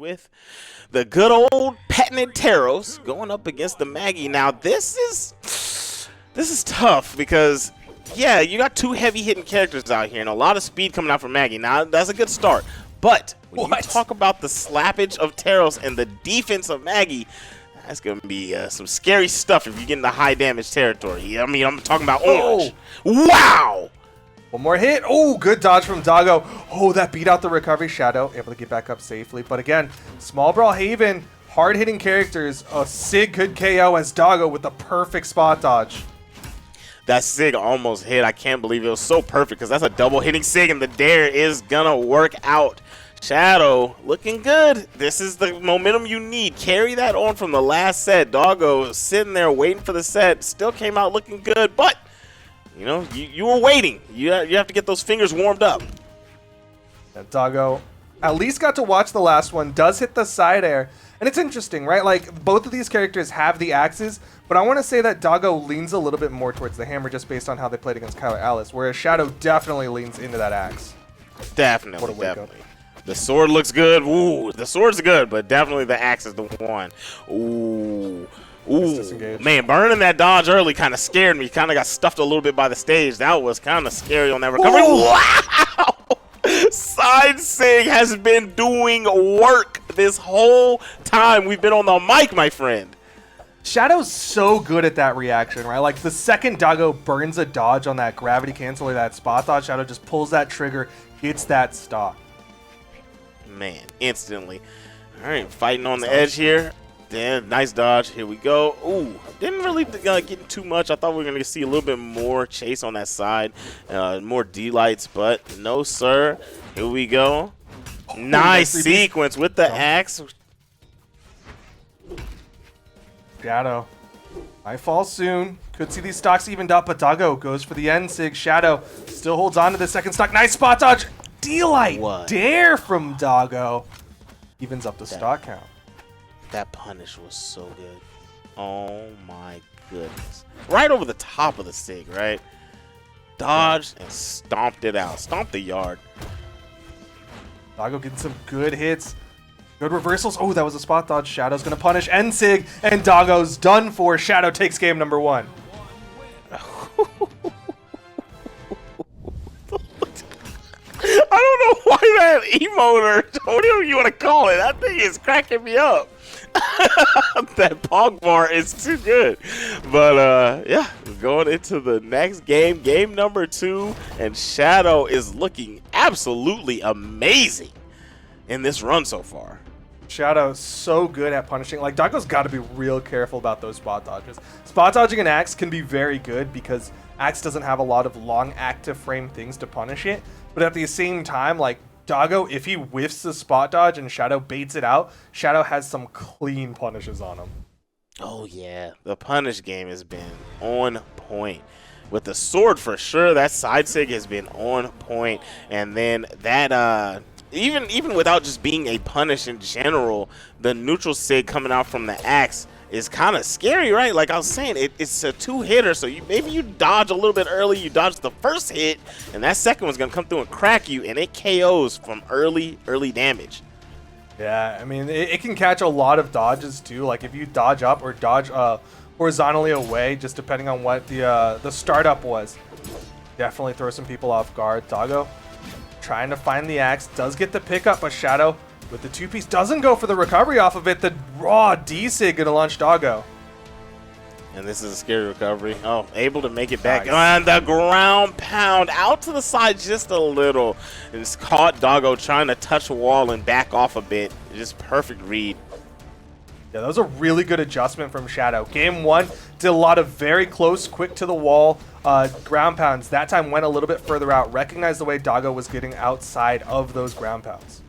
with the good old patented Taros going up against the Maggie. Now this is tough because yeah, you got two heavy hitting characters out here and a lot of speed coming out from Maggie. Now that's a good start, but when you talk about the slappage of Taros and the defense of Maggie, that's going to be some scary stuff if you get into high damage territory. I mean, I'm talking about orange. Wow! One more hit. Oh, good dodge from Doggo. Oh, that beat out the recovery. Shadoww able to get back up safely. But again, small Brawlhalla, hard-hitting characters. A Sig could KO as Doggo with the perfect spot dodge. That Sig almost hit. I can't believe it was so perfect because that's a double hitting Sig and the dare is going to work out. Shadoww looking good. This is the momentum you need. Carry that on from the last set. Doggo sitting there waiting for the set. Still came out looking good, but you know, you were waiting. You have to get those fingers warmed up. And Doggo at least got to watch the last one. Does hit the side air. And it's interesting, right? Like, both of these characters have the axes, but I want to say that Doggo leans a little bit more towards the hammer just based on how they played against Kyler Alice, whereas Shadoww definitely leans into that axe. Definitely. The sword looks good. Ooh, the sword's good, but definitely the axe is the one. Ooh. Ooh, man, burning that dodge early kind of scared me. Kind of got stuffed a little bit by the stage. That was kind of scary on that recovery. Ooh. Wow! Side Sig has been doing work this whole time we've been on the mic, my friend. Shadow's so good at that reaction, right? Like, the second Doggo burns a dodge on that gravity cancel or that spot dodge, Shadoww just pulls that trigger, gets that stock. Man, instantly. All right, fighting on the edge here. Then nice dodge. Here we go. Ooh, didn't really get too much. I thought we were going to see a little bit more chase on that side, more D-lights, but no, sir. Here we go. Nice sequence with the axe. Shadoww might fall soon. Could see these stocks evened up, but Doggo goes for the end sig. Shadoww still holds on to the second stock. Nice spot dodge. D-light dare from Doggo. Evens up the stock count. That punish was so good. Oh my goodness. Right over the top of the Sig, right? Dodged and stomped it out. Stomped the yard. Doggo getting some good hits. Good reversals. Oh, that was a spot dodge. Shadow's going to punish end Sig, and Doggo's done for. Shadoww takes game number 1. I don't know why that emote or whatever you want to call it, that thing is cracking me up. That Pog bar is too good. But yeah, going into the next game, game number 2, and Shadoww is looking absolutely amazing in this run so far. Shadoww is so good at punishing. Like, Doggo's got to be real careful about those spot dodges. Spot dodging an axe can be very good because axe doesn't have a lot of long active frame things to punish it. But at the same time, like, Doggo, if he whiffs the spot dodge and Shadoww baits it out, Shadoww has some clean punishes on him. Oh, yeah. The punish game has been on point. With the sword, for sure, that side sig has been on point. And then that, even without just being a punish in general, the neutral sig coming out from the axe is kind of scary, right? Like I was saying, it's a 2-hitter, so maybe you dodge a little bit early, you dodge the first hit, and that second one's going to come through and crack you, and it KOs from early damage. Yeah, I mean, it can catch a lot of dodges, too. Like, if you dodge up or dodge horizontally away, just depending on what the startup was. Definitely throw some people off guard. Doggo trying to find the axe, does get the pickup, but Shadoww with the 2-piece doesn't go for the recovery off of it. The raw D-Sig gonna launch Doggo. And this is a scary recovery. Oh, able to make it back. Nice. And the ground pound out to the side just a little. And it's caught Doggo trying to touch the wall and back off a bit. Just perfect read. Yeah, that was a really good adjustment from Shadoww. Game 1 did a lot of very close, quick to the wall ground pounds. That time went a little bit further out. Recognized the way Doggo was getting outside of those ground pounds.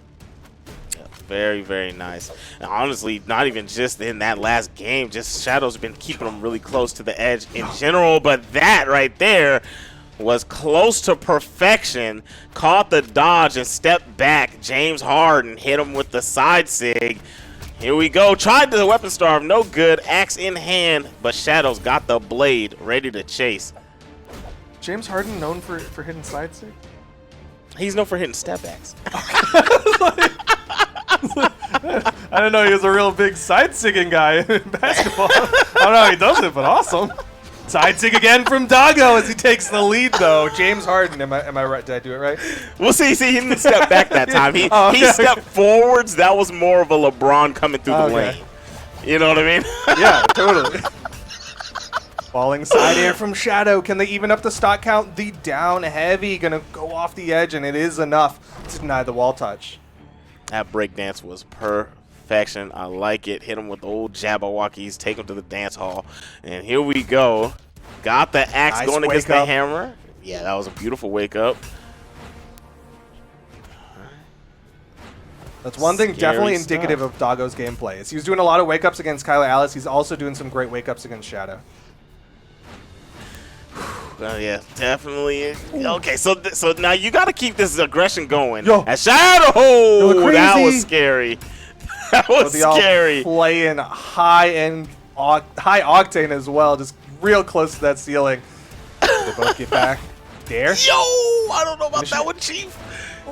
Very, very nice. And honestly, not even just in that last game, just Shadow's been keeping them really close to the edge in general, but that right there was close to perfection. Caught the dodge and stepped back. James Harden hit him with the side sig. Here we go. Tried the weapon starve, no good. Axe in hand, but Shadow's got the blade ready to chase. James Harden known for hitting side sig? He's known for hitting step backs. I didn't know he was a real big side-sigging guy in basketball. I don't know how he does it, but awesome. Side sig again from Doggo as he takes the lead, though. James Harden, am I right? Did I do it right? We'll see. He didn't step back that time. He stepped forwards. That was more of a LeBron coming through the lane. You know what I mean? Yeah, totally. Falling side air from Shadoww. Can they even up the stock count? The down heavy gonna go off the edge, and it is enough to deny the wall touch. That breakdance was perfection. I like it. Hit him with the old Jabberwockies. Take him to the dance hall. And here we go. Got the axe Nice going against wake the up. hammer. Yeah, that was a beautiful wake up. That's one thing Scary definitely stuff. indicative of Doggo's gameplay. Is he was doing a lot of wake-ups against Kyler Alice. He's also doing some great wake-ups against Shadoww. Yeah, definitely. Okay, so now you got to keep this aggression going. Yo. At Shadoww, that crazy. was scary. That was They all scary. playing high octane as well, just real close to that ceiling. They both get back. Dare. Yo, I don't know about that one, Chief.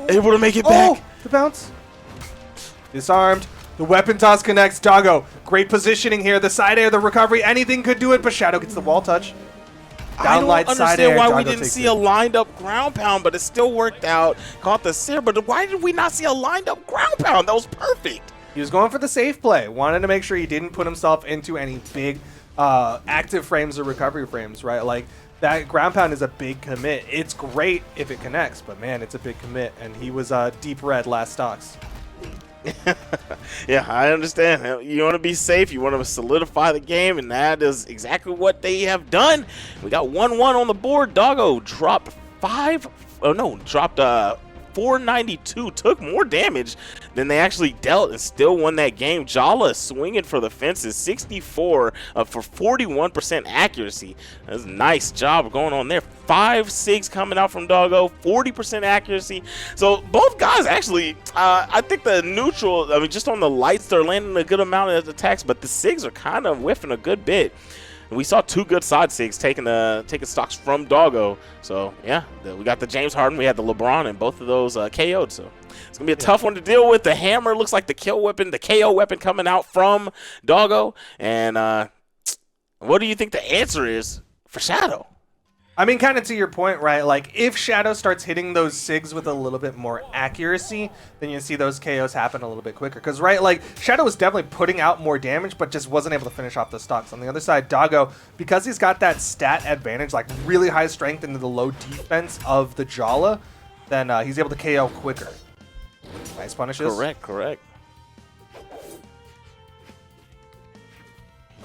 Able to make it Oh, back. the bounce. Disarmed. The weapon toss connects. Doggo. Great positioning here. The side air, the recovery, anything could do it, but Shadoww gets the wall touch. I don't Downlight side air. understand why we Doggo didn't takes see it. a lined up ground pound, but it still worked out. Caught the Sear, but why did we not see a lined up ground pound? That was perfect. He was going for the safe play. Wanted to make sure he didn't put himself into any big active frames or recovery frames, right? Like, that ground pound is a big commit. It's great if it connects, but man, it's a big commit. And he was deep red last stocks. Yeah, I understand. You want to be safe. You want to solidify the game, and that is exactly what they have done. We got 1-1 on the board. Doggo dropped 492, took more damage than they actually dealt and still won that game. Jala swinging for the fences, 64 for 41% accuracy. That's a nice job going on there. 5-6 coming out from Doggo, 40% accuracy. So both guys actually, I think the neutral, I mean, just on the lights, they're landing a good amount of attacks, but the SIGs are kind of whiffing a good bit. We saw two good side SIGs taking stocks from Doggo. So, yeah, we got the James Harden, we had the LeBron, and both of those KO'd. So, it's going to be a tough one to deal with. The hammer looks like the kill weapon, the KO weapon coming out from Doggo. And what do you think the answer is for Shadoww? I mean, kind of to your point, right? Like, if Shadoww starts hitting those SIGs with a little bit more accuracy, then you see those KOs happen a little bit quicker. Because, right, like, Shadoww was definitely putting out more damage, but just wasn't able to finish off the stocks. On the other side, Doggo, because he's got that stat advantage, like really high strength into the low defense of the Jala, then he's able to KO quicker. Nice punishes. Correct.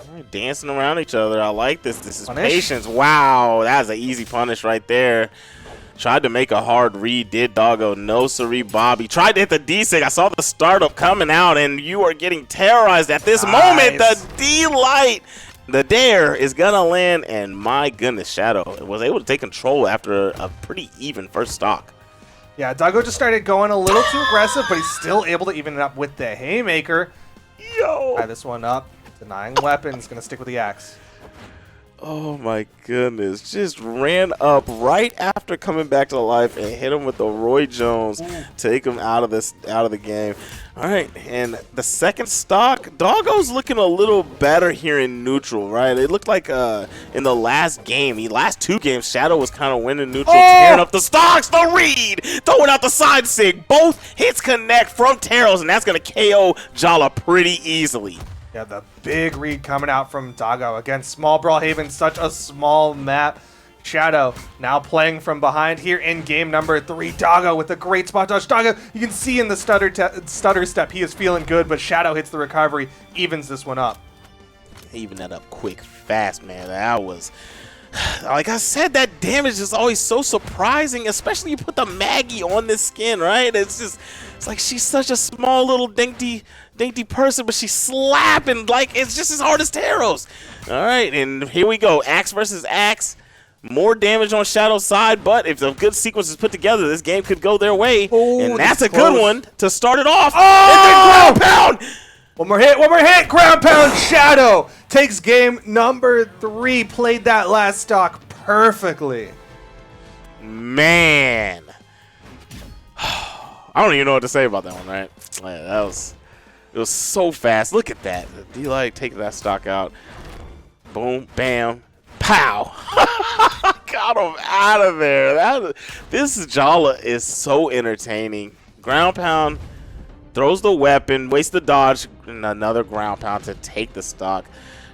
All right, dancing around each other. I like this. This is Punish. patience. Wow, that's an easy punish right there. Tried to make a hard read. Did Doggo. No siree, Bobby. Tried to hit the D-Sig. I saw the startup coming out, and you are getting terrorized at this moment. The D-Light. The dare is going to land, and my goodness, Shadoww was able to take control after a pretty even first stock. Yeah, Doggo just started going a little too aggressive, but he's still able to even it up with the haymaker. Yo. Tie this one up. Denying weapons, gonna stick with the axe. Oh my goodness. Just ran up right after coming back to life and hit him with the Roy Jones. Take him out of the game. All right, and the second stock, Doggo's looking a little better here in neutral, right? It looked like in the last two games, Shadoww was kind of winning neutral, tearing up the stocks, the read, throwing out the side sig. Both hits connect from Terrells, and that's gonna KO Jala pretty easily. Yeah, the big read coming out from Doggo. Again, small Brawlhaven, such a small map. Shadoww now playing from behind here in game number 3. Doggo with a great spot dodge. Doggo, you can see in the stutter step, he is feeling good, but Shadoww hits the recovery, evens this one up. Even that up quick, fast, man. That was, like I said, that damage is always so surprising, especially you put the Maggie on this skin, right? It's like she's such a small little dainty person, but she's slapping like it's just as hard as Terrells. All right, and here we go. Axe versus Axe. More damage on Shadow's side, but if the good sequence is put together, this game could go their way. Oh, and that's a close. good one to start it off. Oh! It's a ground pound. One more hit, ground pound. Shadoww takes game number 3. Played that last stock perfectly. Man. I don't even know what to say about that one, right? That was It was so fast. Look at that. D-Light taking that stock out. Boom, bam, pow. Got him out of there. This Jala is so entertaining. Ground pound, throws the weapon, wastes the dodge, and another ground pound to take the stock.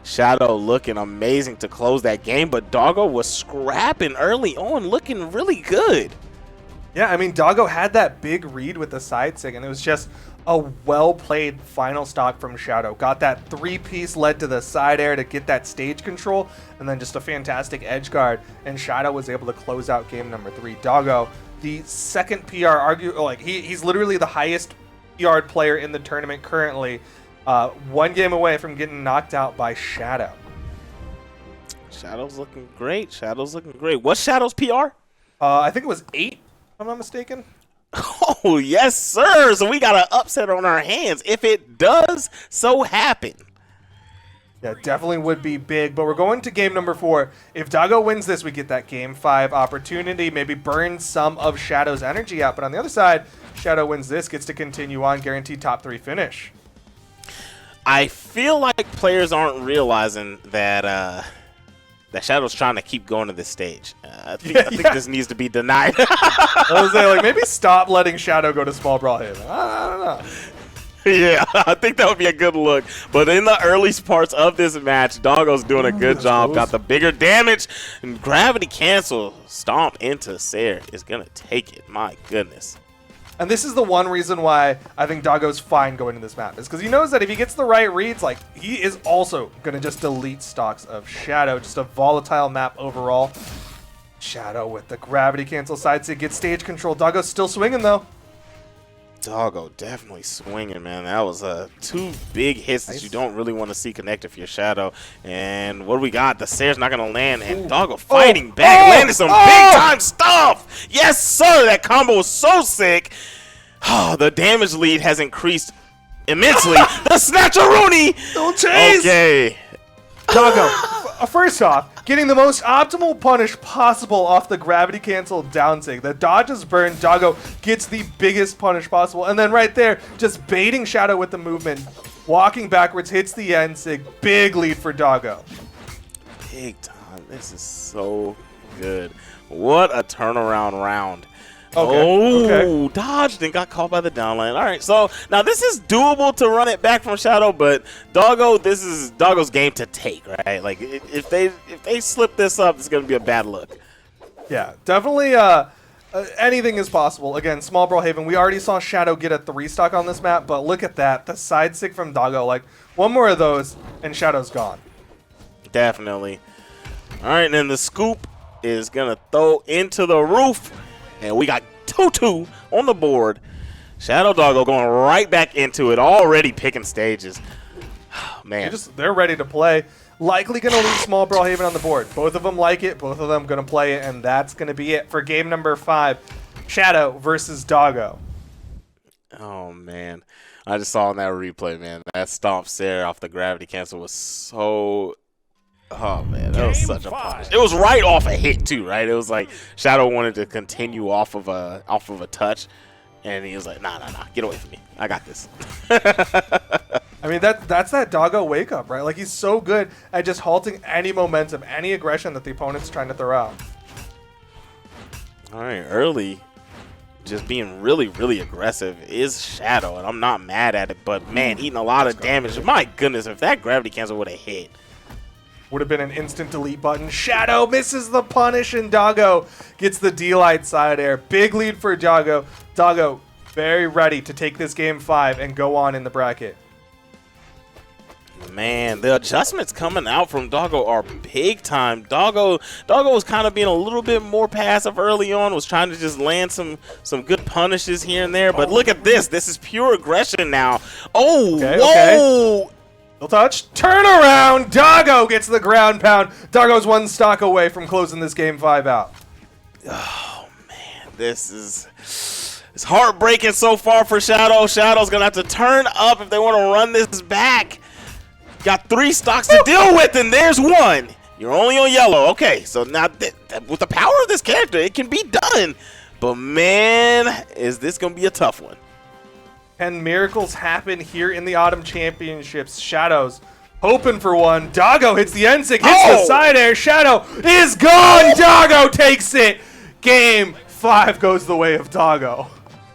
Shadoww looking amazing to close that game, but Doggo was scrapping early on, looking really good. Yeah, I mean, Doggo had that big read with the side sig, and it was just a well-played final stock from Shadoww. Got that 3-piece led to the side air to get that stage control, and then just a fantastic edge guard, and Shadoww was able to close out game number 3. Doggo, the second PR, he's literally the highest PR player in the tournament currently, 1 game away from getting knocked out by Shadoww. Shadow's looking great. Shadow's looking great. What's Shadow's PR? I think it was 8, if I'm not mistaken. Oh, yes, sir. So we got an upset on our hands. If it does so happen. Yeah, definitely would be big. But we're going to game number 4. If Doggo wins this, we get that game 5 opportunity. Maybe burn some of Shadow's energy out. But on the other side, Shadoww wins this, gets to continue on, guaranteed top 3 finish. I feel like players aren't realizing that that Shadow's trying to keep going to this stage. I think this needs to be denied. I was saying, like, maybe stop letting Shadoww go to small Brawlhalla. I don't know. Yeah, I think that would be a good look. But in the early parts of this match, Doggo's doing a good job. close. Got the bigger damage. And gravity cancel. Stomp into Sair is going to take it. My goodness. And this is the one reason why I think Doggo's fine going to this map, is because he knows that if he gets the right reads, like, he is also going to just delete stocks of Shadoww. Just a volatile map overall. Shadoww with the gravity cancel side sig gets stage control. Doggo's still swinging, though. Doggo definitely swinging, man. That was 2 big hits that you don't really want to see connect if you're Shadoww. And what do we got? The Sair's not going to land. And Doggo fighting back. Landed some big-time stuff. Yes, sir. That combo was so sick. Oh, the damage lead has increased immensely. The Snatcheroonie. Don't chase. Okay. Doggo, first off, getting the most optimal punish possible off the gravity cancel down sig. The dodge is burned. Doggo gets the biggest punish possible. And then right there, just baiting Shadoww with the movement. Walking backwards, hits the end sig. Big lead for Doggo. Big time. This is so good. What a turnaround round. Okay. Dodged and got caught by the downline. All right, so now this is doable to run it back from Shadoww, but Doggo, this is Doggo's game to take, right? Like if they slip this up, it's gonna be a bad look. Yeah, definitely. Anything is possible. Again, small Brawlhaven. We already saw Shadoww get a 3-stock on this map, but look at that, the side sig from Doggo. Like, one more of those, and Shadow's gone. Definitely. All right, and then the scoop is gonna throw into the roof. And we got 2-2 on the board. Shadoww Doggo going right back into it, already picking stages. Man. They're ready to play. Likely going to leave small Brawlhaven on the board. Both of them like it. Both of them going to play it. And that's going to be it for game number 5. Shadoww versus Doggo. Oh, man. I just saw in that replay, man. That stomp Sair off the gravity cancel was so... Oh, man, that was such a punish. It was right off a hit, too, right? It was like Shadoww wanted to continue off of a touch, and he was like, nah, get away from me. I got this. I mean, that's that Doggo wake-up, right? Like, he's so good at just halting any momentum, any aggression that the opponent's trying to throw out. All right, early, just being really, really aggressive is Shadoww, and I'm not mad at it, but, man, eating a lot of damage. My goodness, if that gravity cancel would have hit. Would have been an instant delete button. Shadoww misses the punish, and Doggo gets the D-Light side air. Big lead for Doggo. Doggo very ready to take this game 5 and go on in the bracket. Man, the adjustments coming out from Doggo are big time. Doggo was kind of being a little bit more passive early on, was trying to just land some good punishes here and there. But look at this. This is pure aggression now. Oh, okay, whoa. Okay. Touch. Turn around. Doggo gets the ground pound. Doggo's 1 stock away from closing this game 5 out. Oh, man. This is... It's heartbreaking so far for Shadoww. Shadow's going to have to turn up if they want to run this back. Got 3 stocks to deal with, and there's 1. You're only on yellow. Okay, so now with the power of this character, it can be done. But, man, is this going to be a tough one. Can miracles happen here in the Autumn Championships? Shadow's hoping for one. Doggo hits the N-Sig, hits the side air. Shadoww is gone. Doggo takes it. Game 5 goes the way of Doggo.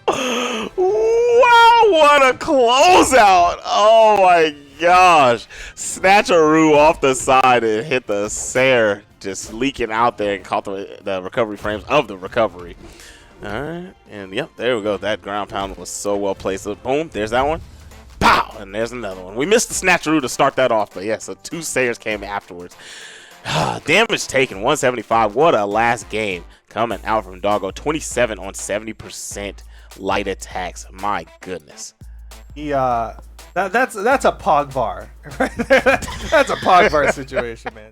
Wow, what a closeout. Oh my gosh. Snatcheroo off the side and hit the Sair, just leaking out there and caught the recovery frames of the recovery. All right, and yep, there we go. That ground pound was so well placed. So boom, there's that one. Pow, and there's another one. We missed the Snatcheroo to start that off, but yeah, so 2 Sairs came afterwards. Damage taken, 175. What a last game coming out from Doggo. 27 on 70% light attacks. My goodness. He that's a Pogvar right there. That's a Pogvar situation, man.